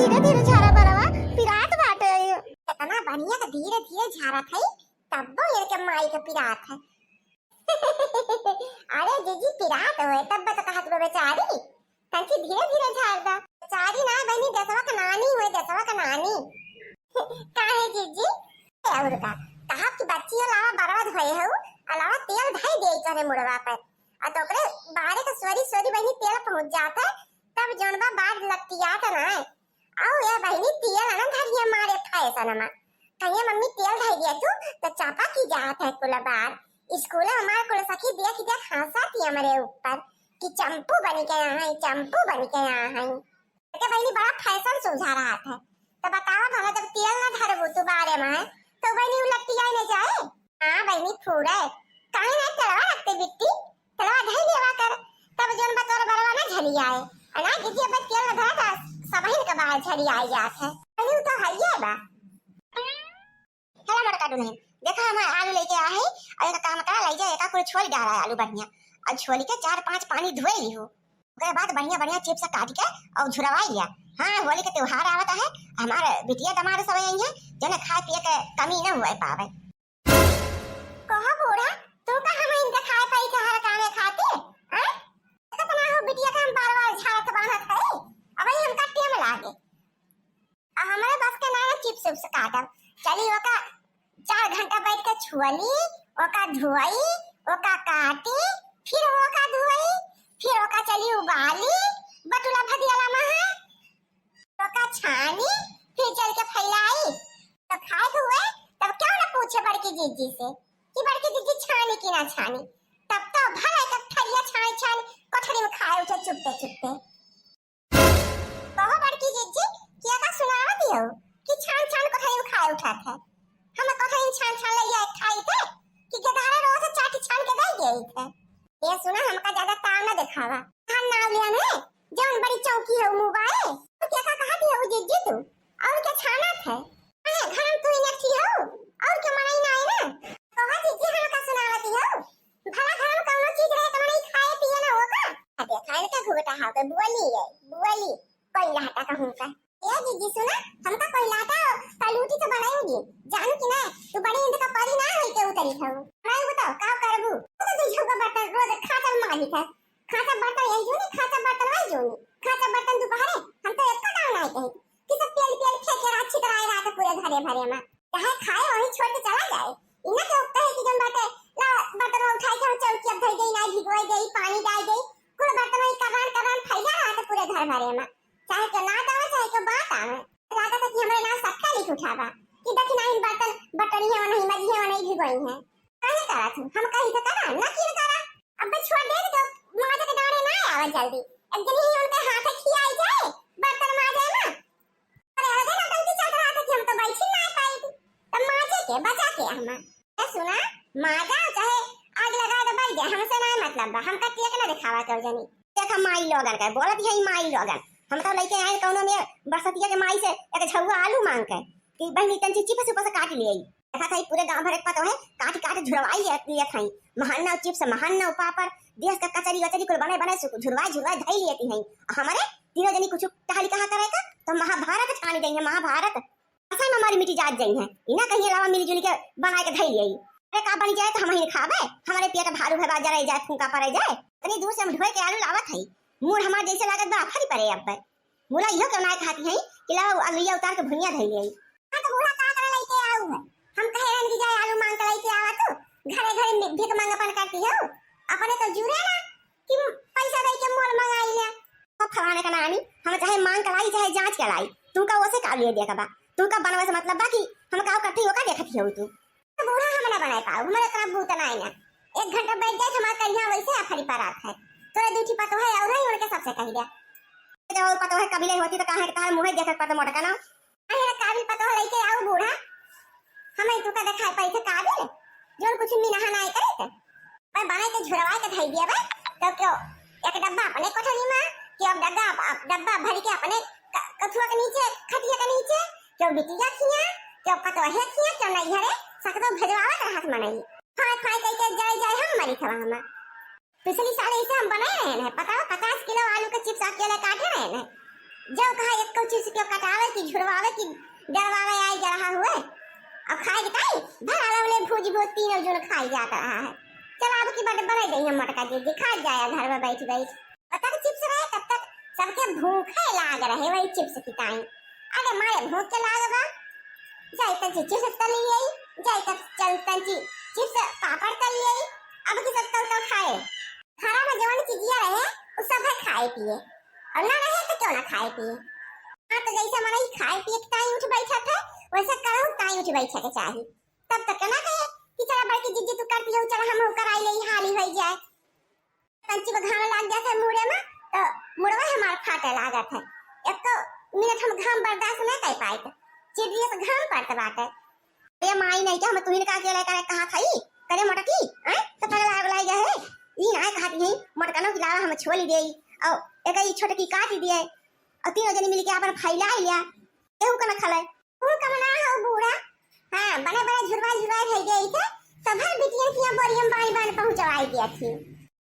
धीरे धीरे झारा बरवा पिरात बाटे। इतना बढ़िया के धीरे धीरे झारा थई तब्बो ये के माई के पिरात है। अरे जीजी पिरात होए तब तो कहत बे बेचारी तंकी धीरे धीरे झाड़ दा। बेचारी ना बहनी दसवा का नानी हुए दसवा का नानी। काहे जीजी और का कहा कि बच्ची अलावा बर्बाद होए हो अलावा तेल धाई दे करे मुड़वा पर आ तो ओकरे बाहर के सोरी सोरी बहनी तेल पहुंच जाता तब जनबा बाढ़ लट्टियात ना आओ या बहनी तेल ना धरिया मारे फैसा नमा कहिए मम्मी तेल धाई दिया तू तो चापा की जात है कुल बार स्कूल हमारे कुल सखी देख देख हंसाती हमारे ऊपर कि चंपू बन के यहाँ है चंपू बन के यहाँ है के बहनी बड़ा फैशन सुझा रहा था। तो बताओ भला जब तेल ना धरबू तू बारे में तो बहनी लट्टिया न जाए। हां बहनी फूड़े काहे ना तलवा रखते बिट्टी तलवा धई लेवा कर तब जोन बतौर बरवा ना झली आए अना दीदी अब तेल ना धरा सबहिन के बाहर झली आई जात है बहनी तो हइए बा। हेला मर काटू नहीं देखा हम आलू लेके आए और एक काम करा ले जाए एका कुछ छोड़ डाला है आलू बढ़िया और छोड़ी के 4-5 पानी धोए ली हो उसके बाद बढ़िया बढ़िया चिप्स काट के और झुरवाई लिया। हां होली के त्योहार आवत है हमारे बिटिया दमार सब आई है जने खाए पिए के कमी न हुए पावे। कहा बूढ़ा तू का हम इनके खाए पाई के हर कामे खाते हैं तो ना हो बिटिया का हम बार-बार झाड़त बांधत है अब हम कट्टे में लागे हमारे बस के ना चिप्स उप्स काटब चली ओका 4 घंटा बैठ के छुअली ओका धोई ओका काटी फिर ओका धोई फिर ओका चली उबाली बटुला भदियाला में है ओका छानी फिर चल के फैलाई तब खाए हुए तब क्यों ना पूछे बड़की जीजी से कि बड़की जीजी छानी कि ना छानी तब तो भला एक थरिया छान छान कोठरी में खाए उठे चुपते चुपते। कहो बड़की जीजी क्या का सुनावत हो कि छान छान कोठरी में खाए उठत है हम कोठरी में छान छान ले जाए खाई थे कि गदारा रोज चाटी छान के दे गई थे। ये सुना हमका ज्यादा ताव ना दिखावा हम नाम लिया ने जौन बड़ी चौकी है मोबाइल तो क्या का कहा दिया वो जीजी तू और क्या छाना थे अरे घर में तू इनकी हो और क्या मनाई ना है ना कहा जीजी हमका सुनावती हो भला घर में कौन चीज रहे तो नहीं खाए पिए ना होगा अबे खाए का घुगटा हाउ के बुआली कोई लाटा कहूं का ये जीजी सुना हमका कोई लाटा तलूटी तो बनाएगी जानू कि ना तू बड़ी इंद का परी ना होई के उतरी हो मैं बताओ का करबू तो तू झोका बर्तन रोज खाता मालिक है खाता बर्तन यही जो नहीं खाता बर्तन वही जो नहीं खाता बर्तन दोपहर हम तो एक काम नहीं कहे कि सब तेल तेल फेंक अच्छी तरह रात पूरे घरे भरे में चाहे खाए वही छोड़ के चला जाए इना के उगता है कि जब बाटे ला बर्तन उठाई के चौकी अब धर गई ना भिगोई गई पानी डाल गई कुल बर्तन में कबाड़ फैला रहा था पूरे घर भरे में चाहे के लात आवे चाहे के बात आवे लागत है कि हमरे ना सबका लिख उठावा कि देखी नहीं बर्तन बटरिया नहीं मजिया नहीं भिगोई है काहे करा तू हम कहीं तो करा ना की करा अब छोड़ दे तो माजे के डारे ना आवे जल्दी एक दिन ही उनके हाथ खियाई जाए बर्तन माजे ना अरे अरे ना टंकी चल रहा था कि हम तो बैठी ना पाई तब माजे के बचा के हम ए सुना माजा चाहे आग लगा दे बैठ जा हमसे ना मतलब हम कटिया के ना दिखावा कर जनी देखा माई लोगन का बोलत है माई लोगन हम तो लेके आए कोनो में बरसतिया के माई से एक झौवा आलू मांग के कि बहनी तंची चिप्स ऊपर से काट ले आई देखा था पूरे गांव भर के पता है काट काट झुरवाई लिया खाई महाना चिप्स महाना पापड़ देश का कचरी वचरी कुल बने झुरवाई धई लेती हैं हमारे तीनों जनी कुछ कहानी कहा करे का तो महाभारत छानी देंगे महाभारत ऐसा में हमारी मिट्टी जात जाई है इना कहीं अलावा मिलजुल के बना के धई ले अरे का बन जाए तो हम ही खावे हमारे पेट भारू है बाजार जाए फूंका पड़े जाए इतनी दूर से हम ढोए के आलू लावत है मूड हमार जैसे लागत बा फरी पड़े अब मूला इहो के ना खाती है कि लाओ आलूया उतार के भुनिया धई ले हां तो बूढ़ा का कर लेके आऊ है हम कहे रन की जाए आलू मांग के लेके आवा तो घरे घरे भीख मांगपन करती हो अपने तो जुरे ना कि पैसा दे के मोल मंगाई ले अब फलाने का नानी हम चाहे मांग के लाई चाहे जांच के लाई तू का ओसे का लिए दे का बा तू का बनवे से मतलब बा कि हम का करती हो का देखती हो तू तो बूढ़ा हम ना बनाए पाऊ हमारे तरफ भूत ना आईना 1 घंटा बैठ जाए हमारा कन्या वैसे आखरी पर आत है तोरे दूठी पतो है और नहीं उनके सबसे कह दिया जब पतो है कबीले होती तो कहां तार मुंह देख पतो मोटका ना अरे काबिल पतो है लेके आओ बूढ़ा हमें तू का दिखाई पैसे काबिल जोन कुछ भी नहा नहीं करे थे मैं बनाए के झुरवा के धई दिया बा तो क्यों एक डब्बा अपने कोठरी में कि अब डब्बा भर के अपने कथुआ के नीचे खटिया के नीचे क्यों बिटिया खिया क्यों पतो है खिया क्यों नहीं घरे सकतो भेजवावा कर हाथ मनाई खाए खाए के जाए हम मरी थवा हम पिछली साल ऐसे हम बनाए रहे हैं पता 50 किलो आलू के चिप्स अकेले काटे रहे हैं जो कहा एक को चिप्स के कटावे की झुरवावे की डरवावे आई जा रहा हुए अब खाए के ताई भरा लवले भूज भूज तीनों जन खाई जाता रहा है। चल अब की बात बना देंगे मटका जी खा जाया घर में बैठ बैठ तब तक चिप्स रहे तब तक सबके भूखे लाग रहे वही चिप्स की ताई। अरे मारे भूख के लाग बा जाई तक चिप्स तली आई जाई तक चल तंची चिप्स पापड़ तली आई अब की सब तल खाए खाना में जवन चीजिया रहे उस सब है खाए पिए और ना रहे तो क्यों ना खाए पिए। हाँ तो जैसे हमारा ही खाए पिए के टाइम उठ बैठा था वैसे करो टाइम उठ बैठा के चाहिए तब तक ना कहे कि चला बड़की जिज्जी तू करती हो चला हम होकर आई ले हाली हो जाए पंची में घाम लग जाता है मुड़े में तो मुड़वा हमारा फाटे लागत है एक तो मिनट हम घाम बर्दाश्त नहीं कर पाए चिड़िया से घाम पड़ता बात है ये माई नहीं क्या हम तुम्हें कहा के लेकर कहा खाई करे मटकी हैं तो थोड़ा लाग लाई गए है ई ना खाती नहीं मटकनो की लावा हम छोली देई और एक ई छोटे की काटी दिए और तीनों जने मिलके अपन फैला लिया एहू कना खले तू कमना हो बूढ़ा हां बड़े बड़े झुरवा झुरवा रह गई थे सब हर बिटिया की बोरियम बाई बान पहुंचवाई दिया थी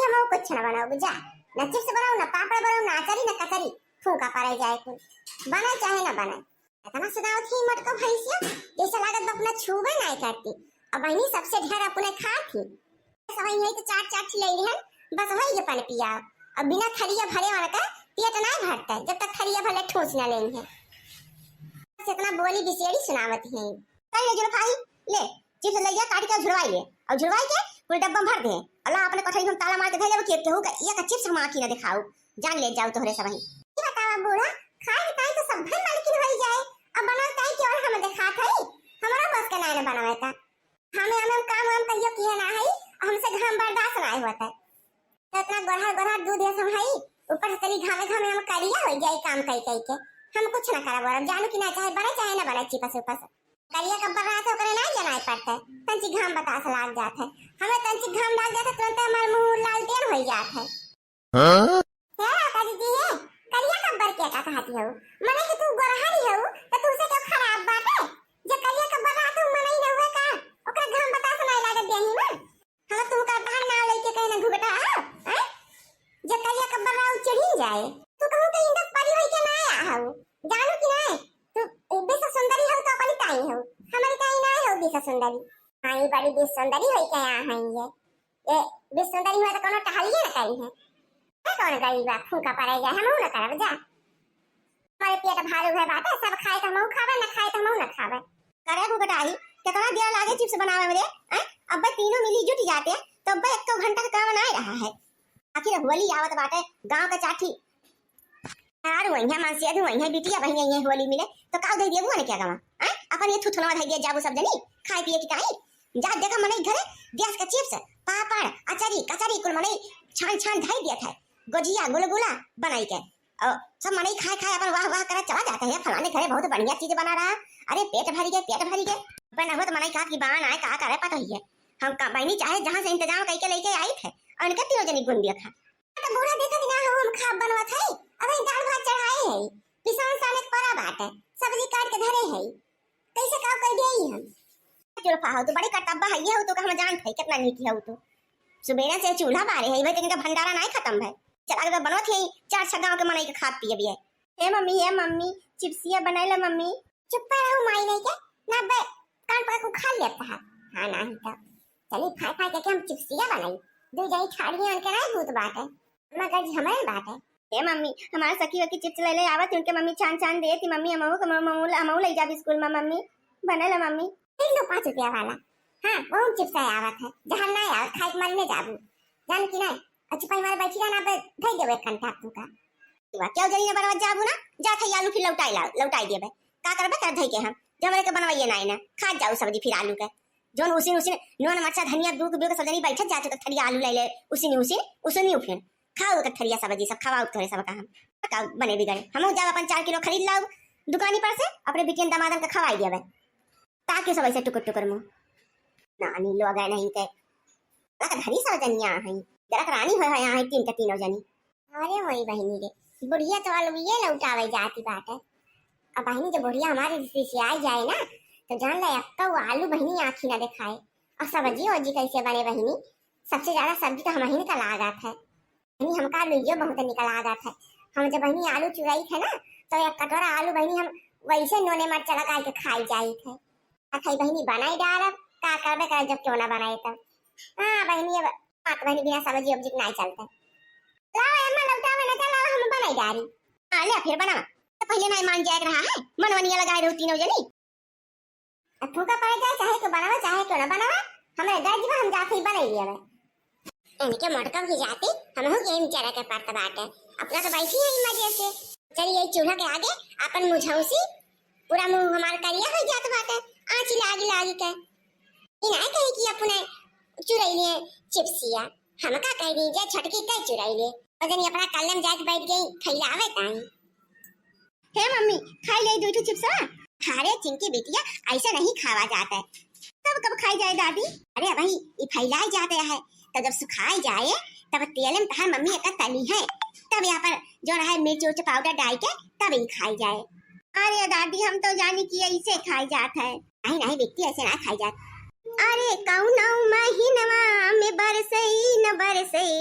हम कुछ ना बनाओ जा न चिप्स बनाओ ना पापड़ बनाओ ना अचारी ना कचरी फूका पड़े जाए कुछ बना चाहे ना बना इतना सुनाओ थी मटको भैंसिया जैसे लागत अपना छूबे नहीं करती अब वही सबसे ढेर अपने खा थी सब यही तो चाट चाट ले ली है बस वही ये पानी पिया अब बिना थरिया भरे वाला का पेट नहीं भरता है जब तक थरिया भले ठोस ना लेंगे बस इतना बोली बिसेड़ी सुनावत है कहीं जो भाई ले चिप्स ले जा काट के झुरवाई ले और झुरवाई के पूरे डब्बा में भर दे अल्लाह अपने कोठरी में ताला मार के धैले के होगा ये का चिप्स मां की ना दिखाओ जान ले जाओ तोहरे सब ही ये बतावा बूढ़ा खाए ताई तो सब भर मालकिन हो जाए अब बना ताई के और हम दिखा था हमारा बस का ना बनावे था हमें काम हम कहियो किया ना है हमसे घाम बर्दाश्त नहीं होता है तो इतना गोढ़ा गोढ़ा दूध है सब है ऊपर से तली घामे घामे हम करिया हो जाए काम कई कई के हम कुछ ना करा बोल जानू कि ना चाहे बड़े चाहे ना बड़े चिपस उपस करिया कब बड़ा तो करे ना जनाई पड़ता है तंची घाम बतास लाग जाता है हमें तंची घाम लाग जाता तुरंत हमारा मुंह लालटेन हो जाता है हां क्या काजी जी है करिया कब बर के का कहती हो मने कि तू गोरहारी हो तो तू से क्या खराब बात है जे करिया कब बड़ा तू मने ही ना हुआ का ओकरा घाम बतास नहीं लागत देही ना हम तुम का बाहर ना लेके कहीं ना घुगटा है जे करिया कब बड़ा चढ़ी जाए तू कहू के इंदा परी होई के ना आया हो जानू कि नहीं तू बेस सुंदरी हो तो अपनी ताई हो हमारी ताई ना हो बेस सुंदरी आई बड़ी बेस सुंदरी होई के आ है ये बेस सुंदरी हो तो कोनो टहलिए ना करी है कौन गरीब फूका पड़े जाए हम ना करब जा हमारे पेट भारू है बात है सब खाए तो हम खावे ना खाए तो हम ना खावे करे घुगटाई कितना देर लागे चिप्स बनावे में हैं अब भाई तीनों मिली जुट जाते हैं तो भाई एक तो घंटा का काम नहीं रहा है आखिर होली आवत बाटे गांव का चाठी यार वही मानसिया भी वही बिटिया वही यही होली मिले तो का दे देबो ने क्या गावा हैं अपन ये थुथुनवा दे दिया जाबो सब जनी खाए पिए की ताई जा देखा मने घरे गैस का चिप्स पापड़ अचारी कचरी कुल मने छान छान धाई दिया था गुजिया गुलगुला बनाई के और सब मने खाए खाए अपन वाह वाह करे चला जाता है फलाने घरे बहुत बढ़िया चीज बना रहा अरे पेट भरी के बना हुआ तो मने कहा कि बाण आए का करे पता ही है हम का बहनी चाहे जहां से इंतजाम करके लेके आई थे और इनका तीनों जनी गुन दिया था तो बूढ़ा देखा ना हम खा बनवा थे अबे दाल भात चढ़ाए है किसान साने परा बात है सब्जी काट के धरे है कैसे का कर देई हम जुल्फा हो तो बड़ी कटब्बा है ये हो तो हम जान थे कितना नीक है तो सुबेरा से चूल्हा बारे है भाई इनका भंडारा नहीं खत्म है चल अगर बनवत है चार छह गांव के मने के खात पिए भी है हे मम्मी चिप्सिया बनाइला मम्मी चुप रहो माई नहीं के ना बे कान पर को खा लेता है हां नहीं तो चली खाए खाए के हम चिप्सिया बनाई दो जाई छाड़ियां उनके ना भूत बात है मगर हमारी बात है हे मम्मी हमारा सखी वकी चिप्स ले ले आवत उनके मम्मी छान छान देती मम्मी हमहू ले जाबी स्कूल में मम्मी बनाला मम्मी 5 रुपया वाला हां बहुत चिप्स आवत है जहां ना आवत खाए मन में जाबू जान कि नहीं अच्छा भाई मारे बैठी ना धई देबे कंटा तुका तू क्या जरी ना बनवा जाबू ना जा खई आलू फिर लौटाई देबे का करबे कर धई के हम जमरे के बनवाइए ना खा जाऊ सब्जी फिर आलू के जोन उसी नून मरचा धनिया दूध बियो के सजनी बैठ जाते तो थरिया आलू ले उसी उफिन खाओ तो थरिया सब्जी सब खवाओ करे सब का हम का बने बिगड़े हम जा अपन 4 किलो खरीद लाओ दुकानी पर से अपने बिटियन दामादन का खवाई देबे ताकि सब ऐसे टुकुर टुकुर मुंह नानी लोग नहीं के लगा धरी सब जनिया है जरा रानी हो है यहां तीनों जनी अरे वही बहनी के बुढ़िया तो आलू ये लौटावे जाती बात है अब बहनी जब बुढ़िया हमारे रिश्ते से आ जाए ना तो जान ले अक्का वो आलू बहनी आँखी ना दिखाए और सब्जी वजी कैसे बने बहनी सबसे ज्यादा सब्जी तो हम ही निकल आ जाता है बहनी हमका आलू बहुत निकल आ जाता है हम जब बहनी आलू चुराई थे ना तो एक कटोरा आलू बहनी हम वैसे नोने मरचा लगा के खाई जाई थे। अखई बहनी बनाई डालब का करबे कर जब क्यों ना बनाए तब। हां बहनी अब बात बहनी बिना सब्जी उब्जी नहीं चलता। लाओ अम्मा लौटावे ना चला हम बनाई डारी। हां ले फिर बना। तो पहले नहीं मान जाए रहा है मनवनिया लगाए रहो तीनों जनी। अब फूका पड़ जाए चाहे तो बनावा चाहे तो ना बनावा हमरे दर्ज में हम जाके ही बनाई लिया इनके मोटकम की जाती हम हो गेम चला के पड़ता बाटे अपना तो बैठी है मजे से। चलिए चूल्हा के आगे अपन मुझौसी पूरा मुंह हमार करिया हो जात बाटे आंच लागी लागी के इना कहे कि अपने चुराइले चिप्सिया हम का कह दी जे छटकी के चुराइले अजनी अपना कलम जाके बैठ गई खैलावे ताई। हे मम्मी खाई ले दो चिप्सा। अरे चिंकी बिटिया ऐसा नहीं खावा जाता है तब कब खाई जाए दादी। अरे भाई ये फैलाई जाते है तो जब सुखाई जाए तब तेल में तहार मम्मी एक तली है तब यहाँ पर जो है मिर्च उर्च पाउडर डाल के तब ही खाई जाए। अरे दादी हम तो जानी कि ऐसे खाई जाता है। नहीं नहीं बिट्टी ऐसे ना खाई जाता। अरे कौनो महीनवा में बरसई न बरसई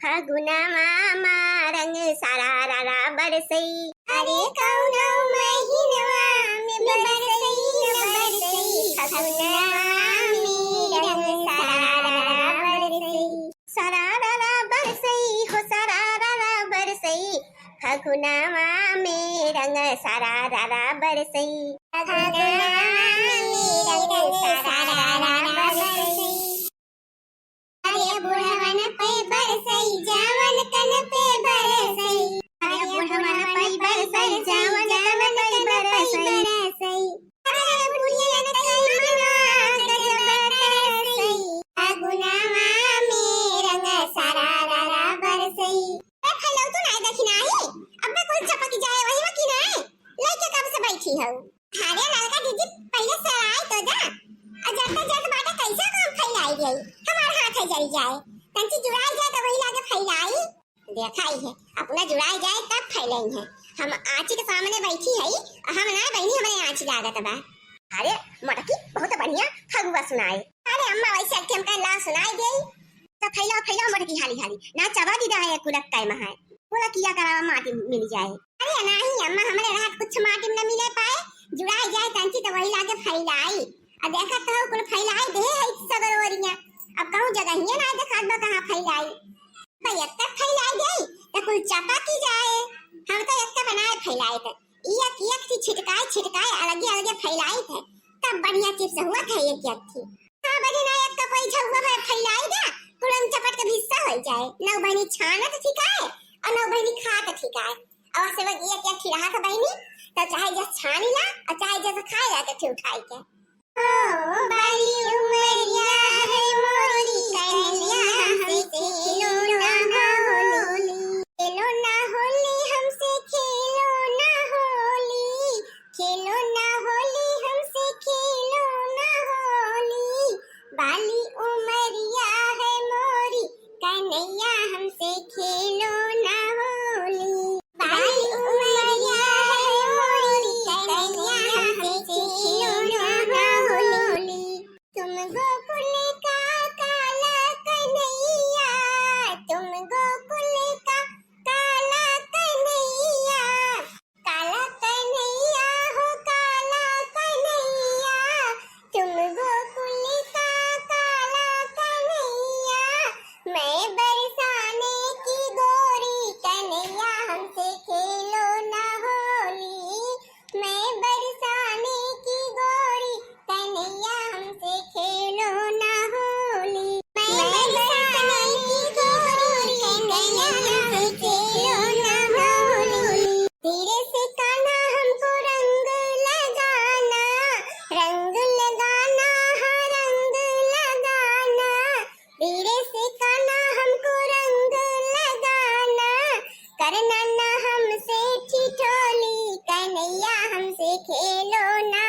फगुनवा मा रंग सारा रारा बरसई। अरे कौनो महीनवा में बरसई न बरसई फगुनवा में रंग सारा रारा बरसई। सारा रारा बरसई हो सारा रारा बरसई फगुनवा में रंग सारा रारा बरसई। फगुनवा में रंग सारा रारा बरसई। अरे बुढ़वन पे बरसई जावन कन पे बरसई। अरे बुढ़वन पे बरसई जावन कन पे बरसई। अरे बुढ़ियन कई मना गजब तरसई फगुनवा में रंग सारा रारा बरसई। ए फलो तो नहीं देखी नहीं अब मैं कुल चपक जाए वही में की नहीं लेके कब से बैठी हूं। अरे लड़का दीदी पहले से आए तो जा जब बाटे कैसे काम फैलाई गई हमारे हाथ है जल जाए तंची जुड़ाई जाए तो वही लागे फैलाई देखाई है अपना जुड़ाई जाए तब फैलाई है। हम आंची के सामने बैठी है हम ना बहनी हमारे आंची लागत बा। अरे मटकी बहुत बढ़िया फगुआ सुनाए। अरे अम्मा वैसे अक्के हमका ला सुनाई गई तो फैला फैला मटकी हाली हाली ना चबा दी है कुलक टाइम है बोला किया करावा माटी मिल जाए। अरे नहीं अम्मा हमारे रात कुछ माटी न मिले पाए जुड़ाई जाए तंची तो वही लागे फैलाई। अब देखा तो कुल फैलाई दे है सबर ओरिया अब कहूं जगह ही ना देखा दो कहां फैलाई भाई एक फैलाई गई तो कुल चपा की जाए हम तो एक बनाए फैलाए थे एक एक सी छिटकाए अलग अलग फैलाई थे तब बढ़िया चिप्स हुआ था एक थी। हां बनी ना एक कोई झुआ है फैलाई दा कुलम चपट के हिस्सा हो जाए नौ बनी छाना तो ठीक है और नौ बनी खा तो ठीक है और से वो एक एक खिला था बनी तो चाहे जस छानी ला और चाहे जस खाए ला तो उठाई के। ओ बाली उमरिया है मोरी कन्या हमसे खेलो ना होली खेलो ना होली हमसे खेलो ना होली खेलो ना होली हमसे खेलो ना होली बाली उमरिया है मोरी कन्या हमसे खेलो ना होली बाली उमरिया है मोरी कन्या हमसे खेलो ना होली। तुम गोकुल का काला कन्हैया तुम गोकुल का काला कन्हैया हो काला कन्हैया तुम गोकुल का काला कन्हैया मैं बरसाने की गोरी कन्हैया हमसे खेलो ना होली मैं बरसाने की गोरी कन्हैया हमसे खेलो ना होली मैं बरसाने की गोरी कन्हैया हमसे खेलो ना होली। धीरे से कान्हा हमको रंग लगाना हाँ रंग लगाना धीरे से कान्हा हमको रंग लगाना करना ना हमसे ठिठोली कन्हैया हमसे खेलो ना